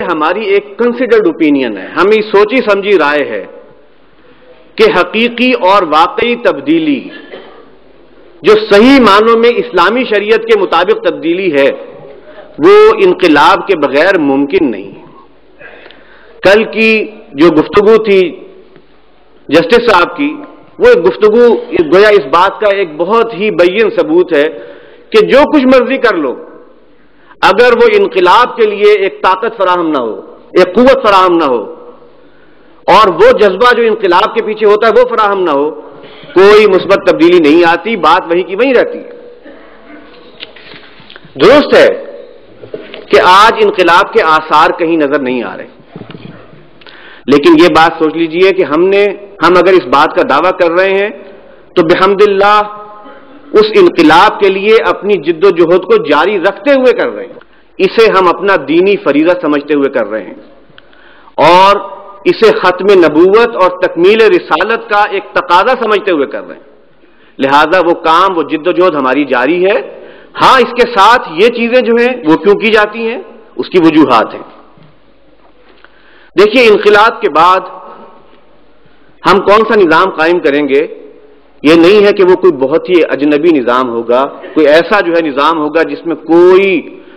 ہماری ایک considered opinion ہے، ہمیں سوچی سمجھی رائے ہے کہ حقیقی اور واقعی تبدیلی جو صحیح معنوں میں اسلامی شریعت کے مطابق تبدیلی ہے وہ انقلاب کے بغیر ممکن نہیں۔ کل کی جو گفتگو تھی جسٹس صاحب کی، وہ ایک گفتگو گویا اس بات کا ایک بہت ہی بین ثبوت ہے کہ جو کچھ مرضی کر لو، اگر وہ انقلاب کے لیے ایک طاقت فراہم نہ ہو، ایک قوت فراہم نہ ہو، اور وہ جذبہ جو انقلاب کے پیچھے ہوتا ہے وہ فراہم نہ ہو، کوئی مثبت تبدیلی نہیں آتی، بات وہیں کی وہیں رہتی ہے۔ درست ہے کہ آج انقلاب کے آثار کہیں نظر نہیں آ رہے، لیکن یہ بات سوچ لیجئے کہ ہم اگر اس بات کا دعویٰ کر رہے ہیں تو بحمد اللہ اس انقلاب کے لیے اپنی جد و جہد کو جاری رکھتے ہوئے کر رہے ہیں، اسے ہم اپنا دینی فریضہ سمجھتے ہوئے کر رہے ہیں، اور اسے ختم نبوت اور تکمیل رسالت کا ایک تقاضا سمجھتے ہوئے کر رہے ہیں، لہذا وہ کام، وہ جد و جہد ہماری جاری ہے۔ ہاں، اس کے ساتھ یہ چیزیں جو ہیں وہ کیوں کی جاتی ہیں، اس کی وجوہات ہیں۔ دیکھیے، انقلاب کے بعد ہم کون سا نظام قائم کریں گے، یہ نہیں ہے کہ وہ کوئی بہت ہی اجنبی نظام ہوگا، کوئی ایسا جو ہے نظام ہوگا جس میں کوئی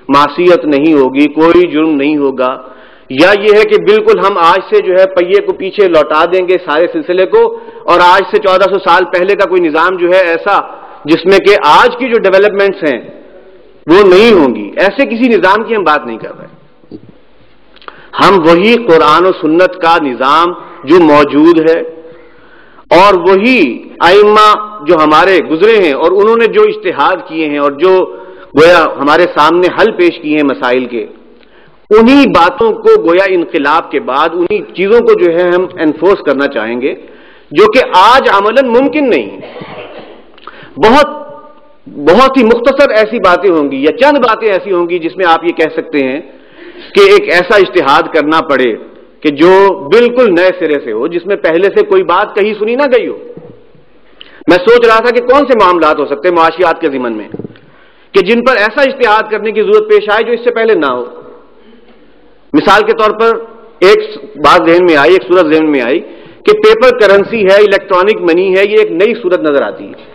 معصیت نہیں ہوگی، کوئی جرم نہیں ہوگا، یا یہ ہے کہ بالکل ہم آج سے جو ہے پہیے کو پیچھے لوٹا دیں گے سارے سلسلے کو، اور آج سے 1400 سال پہلے کا کوئی نظام جو ہے ایسا جس میں کہ آج کی جو ڈیولپمنٹس ہیں وہ نہیں ہوں گی، ایسے کسی نظام کی ہم بات نہیں کر رہے۔ ہم وہی قرآن و سنت کا نظام جو موجود ہے، اور وہی ائمہ جو ہمارے گزرے ہیں اور انہوں نے جو اجتہاد کیے ہیں اور جو گویا ہمارے سامنے حل پیش کیے ہیں مسائل کے، انہی باتوں کو گویا انقلاب کے بعد انہی چیزوں کو جو ہے ہم انفورس کرنا چاہیں گے، جو کہ آج عملاً ممکن نہیں ہے۔ بہت ہی مختصر ایسی باتیں ہوں گی یا چند باتیں ایسی ہوں گی جس میں آپ یہ کہہ سکتے ہیں کہ ایک ایسا اجتہاد کرنا پڑے کہ جو بالکل نئے سرے سے ہو، جس میں پہلے سے کوئی بات کہیں سنی نہ گئی ہو۔ میں سوچ رہا تھا کہ کون سے معاملات ہو سکتے ہیں معاشیات کے ضمن میں کہ جن پر ایسا اجتہاد کرنے کی ضرورت پیش آئے جو اس سے پہلے نہ ہو۔ مثال کے طور پر ایک بات ذہن میں آئی، ایک صورت ذہن میں آئی کہ پیپر کرنسی ہے، الیکٹرانک منی ہے، یہ ایک نئی صورت نظر آتی ہے،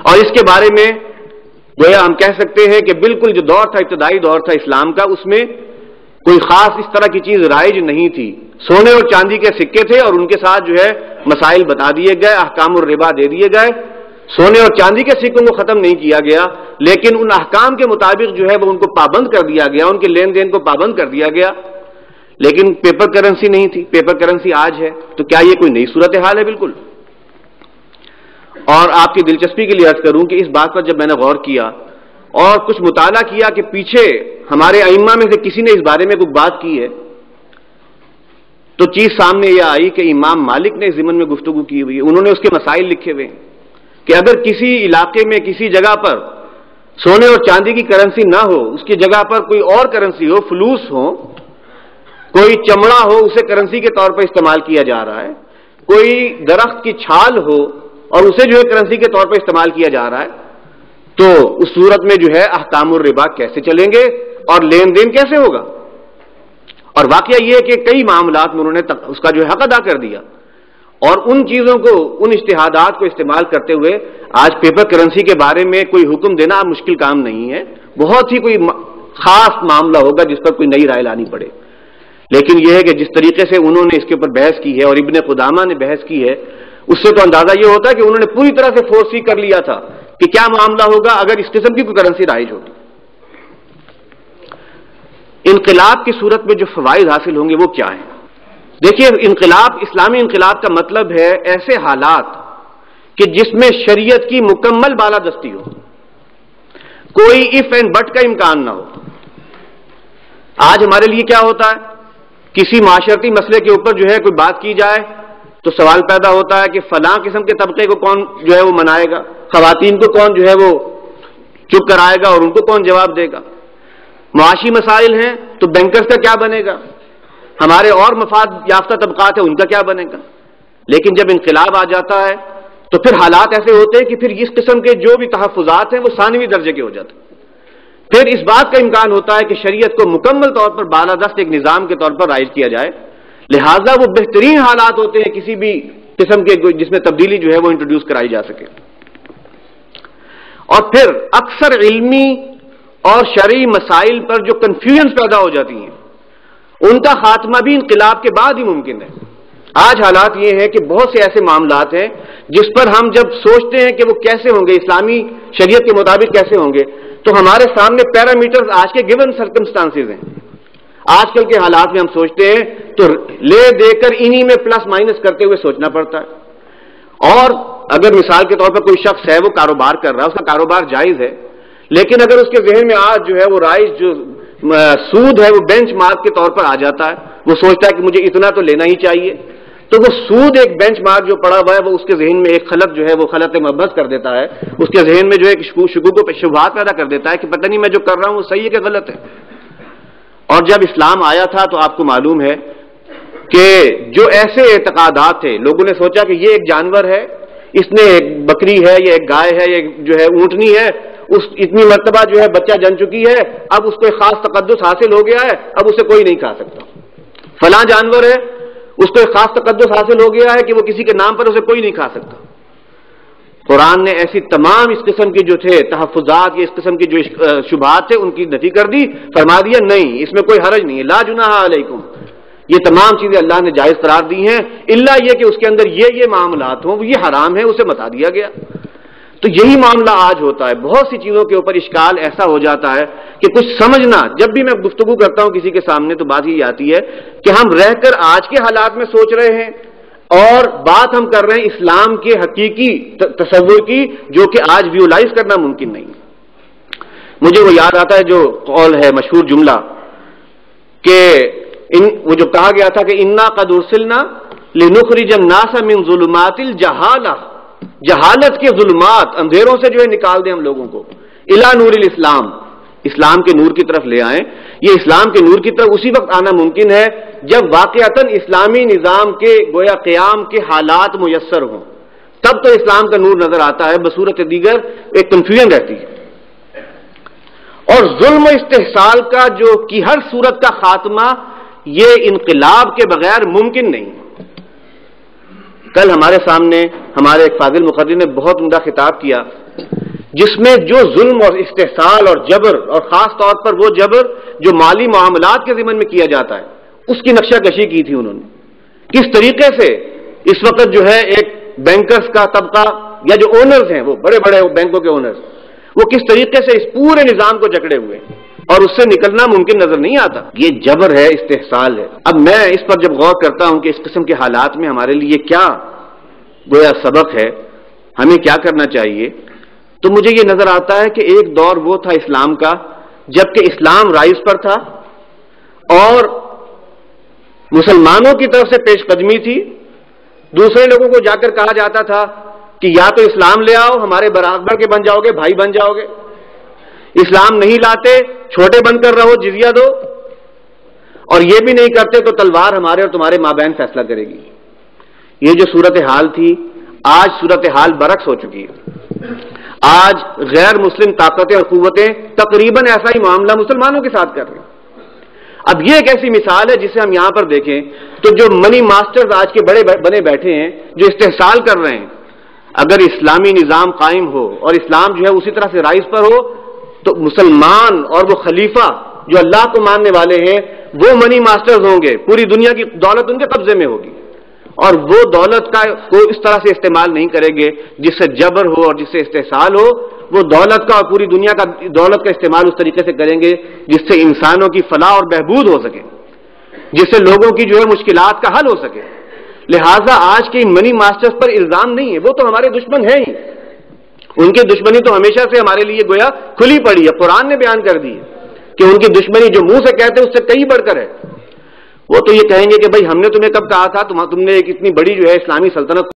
اور اس کے بارے میں گویا ہم کہہ سکتے ہیں کہ بالکل جو دور تھا، ابتدائی دور تھا اسلام کا، اس میں کوئی خاص اس طرح کی چیز رائج نہیں تھی، سونے اور چاندی کے سکے تھے اور ان کے ساتھ جو ہے مسائل بتا دیے گئے، احکام الربا دے دیے گئے، سونے اور چاندی کے سکوں کو ختم نہیں کیا گیا، لیکن ان احکام کے مطابق جو ہے وہ ان کو پابند کر دیا گیا، ان کے لین دین کو پابند کر دیا گیا، لیکن پیپر کرنسی نہیں تھی۔ پیپر کرنسی آج ہے، تو کیا یہ کوئی نئی صورتحال ہے؟ بالکل۔ اور آپ کی دلچسپی کے لیے عرض کروں کہ اس بات پر جب میں نے غور کیا اور کچھ مطالعہ کیا کہ پیچھے ہمارے ائمہ میں سے کسی نے اس بارے میں کوئی بات کی ہے، تو چیز سامنے یہ آئی کہ امام مالک نے اس ضمن میں گفتگو کی ہوئی ہے، انہوں نے اس کے مسائل لکھے ہوئے ہیں کہ اگر کسی علاقے میں کسی جگہ پر سونے اور چاندی کی کرنسی نہ ہو، اس کی جگہ پر کوئی اور کرنسی ہو، فلوس ہو، کوئی چمڑا ہو، اسے کرنسی کے طور پر استعمال کیا جا رہا ہے، کوئی درخت کی چھال ہو اور اسے جو ہے کرنسی کے طور پر استعمال کیا جا رہا ہے، تو اس صورت میں جو ہے احکام الربا کیسے چلیں گے اور لین دین کیسے ہوگا؟ اور واقعہ یہ ہے کہ کئی معاملات میں انہوں نے اس کا جو ہے حق ادا کر دیا، اور ان چیزوں کو، ان اجتہادات کو استعمال کرتے ہوئے آج پیپر کرنسی کے بارے میں کوئی حکم دینا مشکل کام نہیں ہے، بہت ہی کوئی خاص معاملہ ہوگا جس پر کوئی نئی رائے لانی پڑے۔ لیکن یہ ہے کہ جس طریقے سے انہوں نے اس کے اوپر بحث کی ہے اور ابن قدامہ نے بحث کی ہے، اس سے تو اندازہ یہ ہوتا ہے کہ انہوں نے پوری طرح سے فورسی کر لیا تھا کہ کیا معاملہ ہوگا اگر اس قسم کی کوئی کرنسی رائج ہوگی۔ انقلاب کی صورت میں جو فوائد حاصل ہوں گے وہ کیا ہیں؟ دیکھیے، انقلاب، اسلامی انقلاب کا مطلب ہے ایسے حالات کہ جس میں شریعت کی مکمل بالادستی ہو، کوئی اف اینڈ بٹ کا امکان نہ ہو۔ آج ہمارے لیے کیا ہوتا ہے، کسی معاشرتی مسئلے کے اوپر جو ہے کوئی بات کی جائے تو سوال پیدا ہوتا ہے کہ فلاں قسم کے طبقے کو کون جو ہے وہ منائے گا، خواتین کو کون جو ہے وہ چپ کرائے گا اور ان کو کون جواب دے گا، معاشی مسائل ہیں تو بینکرز کا کیا بنے گا، ہمارے اور مفاد یافتہ طبقات ہیں ان کا کیا بنے گا۔ لیکن جب انقلاب آ جاتا ہے تو پھر حالات ایسے ہوتے ہیں کہ پھر اس قسم کے جو بھی تحفظات ہیں وہ ثانوی درجے کے ہو جاتے ہیں، پھر اس بات کا امکان ہوتا ہے کہ شریعت کو مکمل طور پر بالادست ایک نظام کے طور پر رائج کیا جائے، لہذا وہ بہترین حالات ہوتے ہیں کسی بھی قسم کے جس میں تبدیلی جو ہے وہ انٹروڈیوس کرائی جا سکے۔ اور پھر اکثر علمی اور شرعی مسائل پر جو کنفیوژن پیدا ہو جاتی ہیں ان کا خاتمہ بھی انقلاب کے بعد ہی ممکن ہے۔ آج حالات یہ ہے کہ بہت سے ایسے معاملات ہیں جس پر ہم جب سوچتے ہیں کہ وہ کیسے ہوں گے، اسلامی شریعت کے مطابق کیسے ہوں گے، تو ہمارے سامنے پیرامیٹرز آج کے گیون سرکمسٹانسز ہیں۔ آج کل کے حالات میں ہم سوچتے ہیں تو لے دے کر انہی میں پلس مائنس کرتے ہوئے سوچنا پڑتا ہے۔ اور اگر مثال کے طور پر کوئی شخص ہے وہ کاروبار کر رہا ہے، اس کا کاروبار جائز ہے، لیکن اگر اس کے ذہن میں آج جو ہے وہ رائج جو سود ہے وہ بینچ مارک کے طور پر آ جاتا ہے، وہ سوچتا ہے کہ مجھے اتنا تو لینا ہی چاہیے، تو وہ سود ایک بینچ مارک جو پڑا ہوا ہے وہ اس کے ذہن میں ایک خلط جو ہے وہ خلط محبت کر دیتا ہے، اس کے ذہن میں جو ہے شکوک و شبہات پیدا کر دیتا ہے کہ پتہ نہیں میں جو کر رہا ہوں وہ صحیح ہے کہ غلط ہے۔ اور جب اسلام آیا تھا تو آپ کو معلوم ہے کہ جو ایسے اعتقادات تھے، لوگوں نے سوچا کہ یہ ایک جانور ہے، اس نے ایک بکری ہے، یہ ایک گائے ہے، یہ جو ہے اونٹنی ہے، اس اتنی مرتبہ جو ہے بچہ جن چکی ہے، اب اس کو ایک خاص تقدس حاصل ہو گیا ہے، اب اسے کوئی نہیں کھا سکتا۔ فلاں جانور ہے، اس کو ایک خاص تقدس حاصل ہو گیا ہے کہ وہ کسی کے نام پر اسے کوئی نہیں کھا سکتا۔ قرآن نے ایسی تمام اس قسم کی جو تھے تحفظات یا اس قسم کی جو شبہات تھے ان کی نفی کر دی، فرما دیا نہیں، اس میں کوئی حرج نہیں ہے، لا جناح علیکم، یہ تمام چیزیں اللہ نے جائز قرار دی ہیں، الا یہ کہ اس کے اندر یہ معاملات ہوں، یہ حرام ہے، اسے بتا دیا گیا۔ تو یہی معاملہ آج ہوتا ہے، بہت سی چیزوں کے اوپر اشکال ایسا ہو جاتا ہے کہ کچھ سمجھنا، جب بھی میں گفتگو کرتا ہوں کسی کے سامنے تو بات یہ آتی ہے کہ ہم رہ کر آج کے حالات میں سوچ رہے ہیں اور بات ہم کر رہے ہیں اسلام کے حقیقی تصور کی، جو کہ آج ویولائز کرنا ممکن نہیں۔ مجھے وہ یاد آتا ہے جو قول ہے، مشہور جملہ کہ وہ جو کہا گیا تھا کہ انا قد ارسلنا لنخرج الناس من ظلمات الجہالہ، جہالت کے ظلمات، اندھیروں سے جو ہے نکال دیں ہم لوگوں کو، الی نور الاسلام، اسلام کے نور کی طرف لے آئیں۔ یہ اسلام کے نور کی طرف اسی وقت آنا ممکن ہے جب واقعتاً اسلامی نظام کے گویا قیام کے حالات میسر ہوں، تب تو اسلام کا نور نظر آتا ہے، بصورت دیگر ایک کنفیوژن رہتی ہے۔ اور ظلم و استحصال کا جو کی ہر صورت کا خاتمہ یہ انقلاب کے بغیر ممکن نہیں۔ کل ہمارے سامنے ہمارے ایک فاضل مقرر نے بہت عمدہ خطاب کیا جس میں جو ظلم اور استحصال اور جبر، اور خاص طور پر وہ جبر جو مالی معاملات کے ضمن میں کیا جاتا ہے، اس کی نقشہ کشی کی تھی انہوں نے، کس طریقے سے اس وقت جو ہے ایک بینکرز کا طبقہ یا جو اونرز ہیں، وہ بڑے بڑے بینکوں کے اونرز، وہ کس طریقے سے اس پورے نظام کو جکڑے ہوئے اور اس سے نکلنا ممکن نظر نہیں آتا۔ یہ جبر ہے، استحصال ہے۔ اب میں اس پر جب غور کرتا ہوں کہ اس قسم کے حالات میں ہمارے لیے کیا گویا سبق ہے، ہمیں کیا کرنا چاہیے، تو مجھے یہ نظر آتا ہے کہ ایک دور وہ تھا اسلام کا جبکہ اسلام رائز پر تھا اور مسلمانوں کی طرف سے پیش قدمی تھی، دوسرے لوگوں کو جا کر کہا جاتا تھا کہ یا تو اسلام لے آؤ، ہمارے برابر کے بن جاؤ گے، بھائی بن جاؤ گے، اسلام نہیں لاتے چھوٹے بن کر رہو، جزیہ دو، اور یہ بھی نہیں کرتے تو تلوار ہمارے اور تمہارے مابین فیصلہ کرے گی۔ یہ جو صورتحال تھی، آج صورتحال برعکس ہو چکی ہے۔ آج غیر مسلم طاقتیں اور قوتیں تقریباً ایسا ہی معاملہ مسلمانوں کے ساتھ کر رہے ہیں۔ اب یہ ایک ایسی مثال ہے جسے ہم یہاں پر دیکھیں تو جو منی ماسٹرز آج کے بڑے بنے بیٹھے ہیں، جو استحصال کر رہے ہیں، اگر اسلامی نظام قائم ہو اور اسلام جو ہے اسی طرح سے رائز پر ہو تو مسلمان اور وہ خلیفہ جو اللہ کو ماننے والے ہیں وہ منی ماسٹرز ہوں گے، پوری دنیا کی دولت ان کے قبضے میں ہوگی، اور وہ دولت کا کو اس طرح سے استعمال نہیں کریں گے جس سے جبر ہو اور جس سے استحصال ہو، وہ دولت کا اور پوری دنیا کا دولت کا استعمال اس طریقے سے کریں گے جس سے انسانوں کی فلاح اور بہبود ہو سکے، جس سے لوگوں کی جو ہے مشکلات کا حل ہو سکے۔ لہٰذا آج کے ان منی ماسٹرز پر الزام نہیں ہے، وہ تو ہمارے دشمن ہیں ہی، ان کی دشمنی تو ہمیشہ سے ہمارے لیے گویا کھلی پڑی ہے، قرآن نے بیان کر دی ہے کہ ان کی دشمنی جو منہ سے کہتے ہیں اس سے کہیں بڑھ کر ہے۔ وہ تو یہ کہیں گے کہ بھائی ہم نے تمہیں کب کہا تھا، تم نے ایک اتنی بڑی جو ہے اسلامی سلطنت